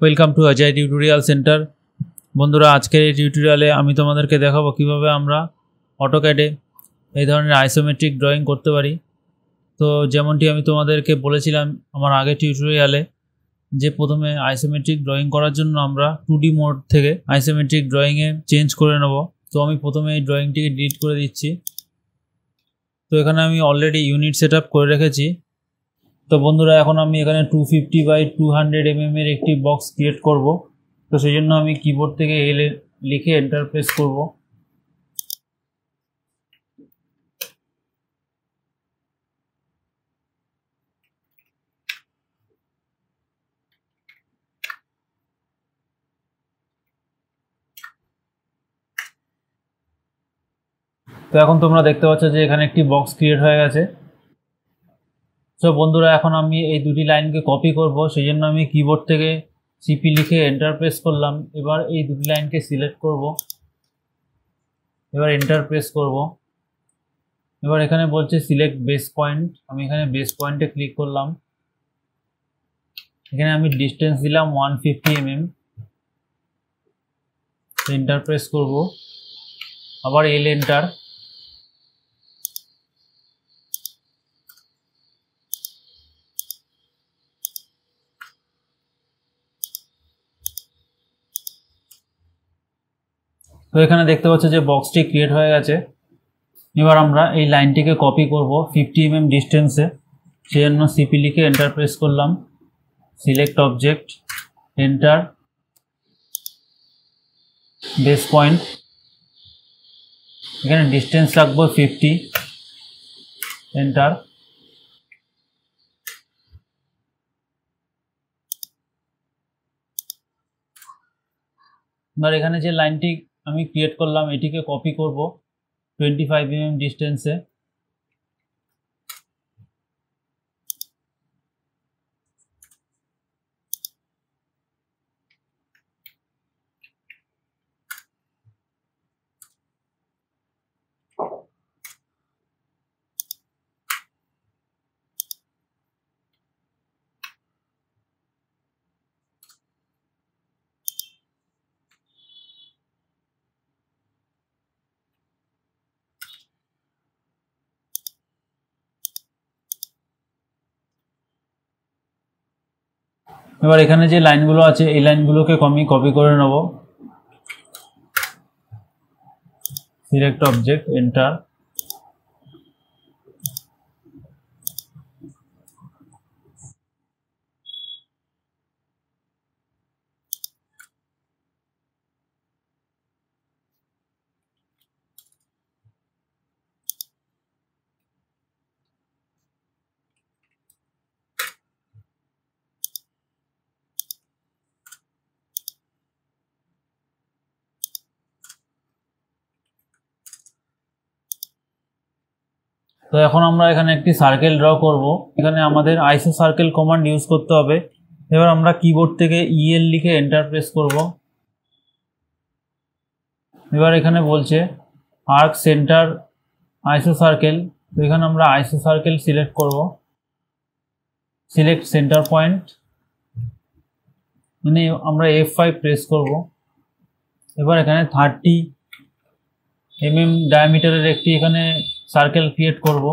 Welcome to Ajay tutorial centre. বন্ধুরা, আজকের এই টিউটোরিয়ালে আমি তোমাদেরকে দেখাবো কিভাবে আমরা অটোক্যাডে এই ধরনের আইসোমেট্রিক ড্রয়িং করতে পারি। তো যেমনটি আমি তোমাদেরকে বলেছিলাম আমার আগের টিউটোরিয়ালে যে প্রথমে আইসোমেট্রিক ড্রয়িং করার জন্য আমরা 2D মোড থেকে আইসোমেট্রিক ড্রয়িংয়ে চেঞ্জ করে নেব। তো আমি প্রথমে এই ড্রয়িংটিকে ডিলিট করে দিচ্ছি। তো এখানে আমি অলরেডি ইউনিট সেট আপ করে রেখেছি। তো বন্ধুরা, এখন আমি এখানে 250 x 200 mm এর একটি বক্স ক্রিয়েট করব। তো সেই জন্য আমি কিবোর্ড থেকে এল লিখে এন্টার প্রেস করব। তো এখন তোমরা দেখতে পাচ্ছ যে এখানে একটি বক্স ক্রিয়েট হয়ে গেছে। তো বন্ধুরা, এখন আমি এই দুটি লাইনকে কপি করব, সেই জন্য আমি কিবোর্ড থেকে সিপি লিখে এন্টার প্রেস করলাম। এবার এই দুটি লাইনকে সিলেক্ট করব, এবার এন্টার প্রেস করব। এবার এখানে বলছে সিলেক্ট বেস পয়েন্ট, আমি এখানে বেস পয়েন্টে ক্লিক করলাম। এখানে আমি ডিস্টেন্স দিলাম 150 mm, এন্টার প্রেস করব, আবার এল এন্টার। তো এখানে দেখতে পাচ্ছ যে বক্সটি ক্রিয়েট হয়ে গেছে। এবার আমরা এই লাইনটিকে কপি করব 50 mm ডিস্টেন্সে, সেই জন্য সিপি লিখে এন্টার প্রেস করলাম, select object, enter, base point, এখানে ডিস্টেন্স রাখবো 50, এন্টার। এবার এখানে যে লাইনটি আমি ক্রিয়েট করলাম এটিকে কপি করব 25 mm ডিস্টেন্সে। এবার এখানে যে লাইনগুলো আছে এই লাইনগুলোকে আমি কপি করে নেব, সিলেক্ট অবজেক্ট, এন্টার। তো এখন আমরা এখানে একটি সার্কেল ড্র করব। এখানে আমাদের আইসো সার্কেল কমান্ড ইউজ করতে হবে। এবার আমরা কিবোর্ড থেকে ইএল লিখে এন্টার প্রেস করব। এবার এখানে বলছে আর্ক সেন্টার আইসো সার্কেল, তো এখানে আমরা আইসো সার্কেল সিলেক্ট করব, সিলেক্ট সেন্টার পয়েন্ট, মানে আমরা F5 প্রেস করব। এবার এখানে 30 mm ডায়ামিটারের একটি এখানে সার্কেল ক্রিয়েট করব।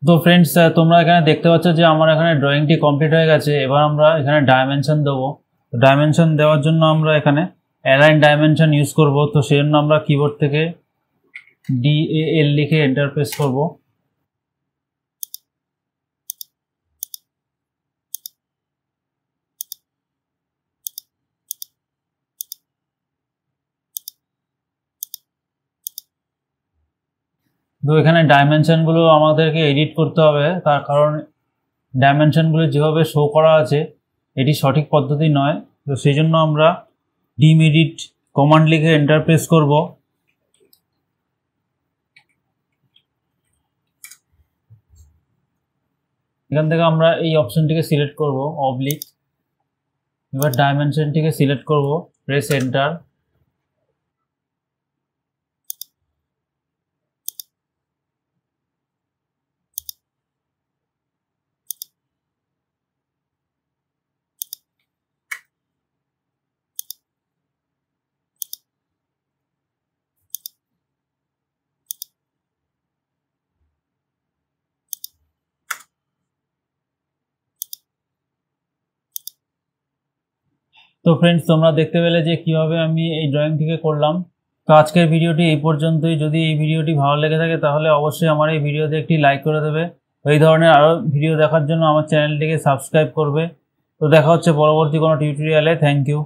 তো ফ্রেন্ডস, তোমরা এখানে দেখতে পাচ্ছ যে আমার এখানে ড্রয়িংটি কমপ্লিট হয়ে গেছে। এবার আমরা এখানে ডাইমেনশন দেবো। ডাইমেনশন দেওয়ার জন্য আমরা এখানে অ্যালাইন ডাইমেনশন ইউজ করব। তো সেই জন্য আমরা কিবোর্ড থেকে DAL লিখে এন্টার প্রেস করব। তো এখানে ডাইমেনশনগুলো আমাদেরকে এডিট করতে হবে, তার কারণ ডাইমেনশনগুলো যেভাবে শো করা আছে এটি সঠিক পদ্ধতি নয়। তো সেই জন্য আমরা ডিম এডিট কমান্ড লিখে এন্টার প্রেস করব। এখান থেকে আমরা এই অপশনটিকে সিলেক্ট করব অবলিক। এবার ডাইমেনশনটিকে সিলেক্ট করব, প্রেস এন্টার। তো ফ্রেন্ডস, তোমরা দেখতে পেলে যে কিভাবে আমি এই ড্রয়িংটিকে করলাম। তো আজকের ভিডিওটি এই পর্যন্তই। যদি এই ভিডিওটি ভালো লেগে থাকে তাহলে অবশ্যই আমার এই ভিডিওতে একটি লাইক করে দেবে। এই ধরনের আরও ভিডিও দেখার জন্য আমার চ্যানেলটিকে সাবস্ক্রাইব করবে। তো দেখা হচ্ছে পরবর্তী কোনো টিউটোরিয়ালে। Thank you.